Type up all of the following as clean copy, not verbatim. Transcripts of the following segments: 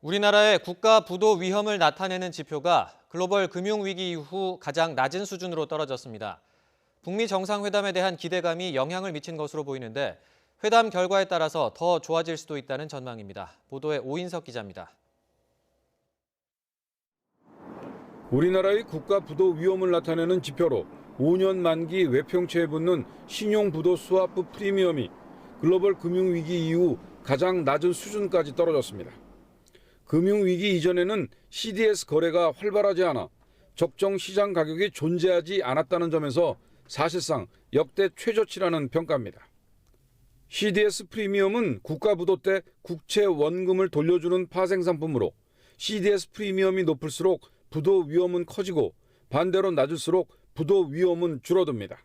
우리나라의 국가 부도 위험을 나타내는 지표가 글로벌 금융위기 이후 가장 낮은 수준으로 떨어졌습니다. 북미 정상회담에 대한 기대감이 영향을 미친 것으로 보이는데 회담 결과에 따라서 더 좋아질 수도 있다는 전망입니다. 보도에 오인석 기자입니다. 우리나라의 국가 부도 위험을 나타내는 지표로 5년 만기 외평채에 붙는 신용부도 스와프 프리미엄이 글로벌 금융위기 이후 가장 낮은 수준까지 떨어졌습니다. 금융위기 이전에는 CDS 거래가 활발하지 않아 적정 시장 가격이 존재하지 않았다는 점에서 사실상 역대 최저치라는 평가입니다. CDS 프리미엄은 국가 부도 때 국채 원금을 돌려주는 파생상품으로 CDS 프리미엄이 높을수록 부도 위험은 커지고 반대로 낮을수록 부도 위험은 줄어듭니다.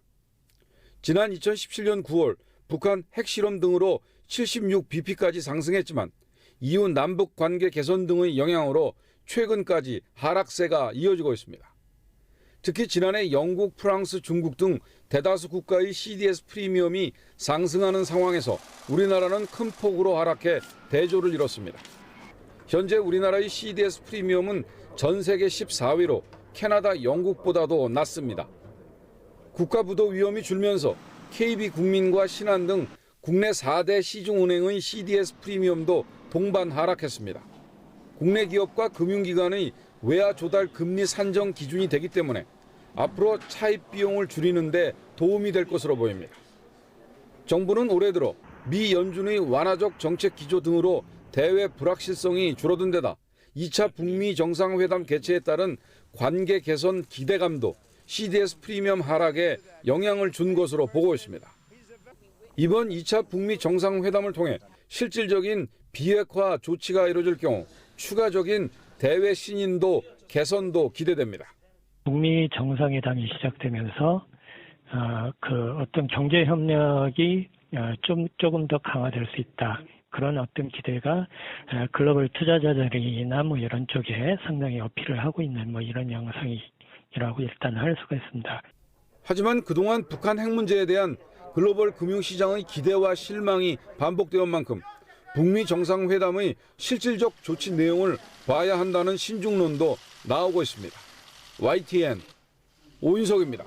지난 2017년 9월 북한 핵실험 등으로 76bp까지 상승했지만 이후 남북 관계 개선 등의 영향으로 최근까지 하락세가 이어지고 있습니다. 특히 지난해 영국, 프랑스, 중국 등 대다수 국가의 CDS 프리미엄이 상승하는 상황에서 우리나라는 큰 폭으로 하락해 대조를 이뤘습니다. 현재 우리나라의 CDS 프리미엄은 전 세계 14위로 캐나다, 영국보다도 낮습니다. 국가 부도 위험이 줄면서 KB국민과 신한 등 국내 4대 시중은행의 CDS 프리미엄도 동반 하락했습니다. 국내 기업과 금융기관의 외화 조달 금리 산정 기준이 되기 때문에 앞으로 차입 비용을 줄이는 데 도움이 될 것으로 보입니다. 정부는 올해 들어 미 연준의 완화적 정책 기조 등으로 대외 불확실성이 줄어든 데다 2차 북미 정상회담 개최에 따른 관계 개선 기대감도 CDS 프리미엄 하락에 영향을 준 것으로 보고 있습니다. 이번 2차 북미 정상회담을 통해 실질적인 비핵화 조치가 이루어질 경우 추가적인 대외 신인도 개선도 기대됩니다. 북미 정상회담이 시작되면서 어떤 경제 협력이 조금 더 강화될 수 있다. 그런 어떤 기대가 글로벌 투자자들이나 이런 쪽에 상당히 어필을 하고 있는 이런 양상이라고 일단 할 수가 있습니다. 하지만 그동안 북한 핵 문제에 대한 글로벌 금융시장의 기대와 실망이 반복되었 만큼 북미 정상회담의 실질적 조치 내용을 봐야 한다는 신중론도 나오고 있습니다. YTN 오인석입니다.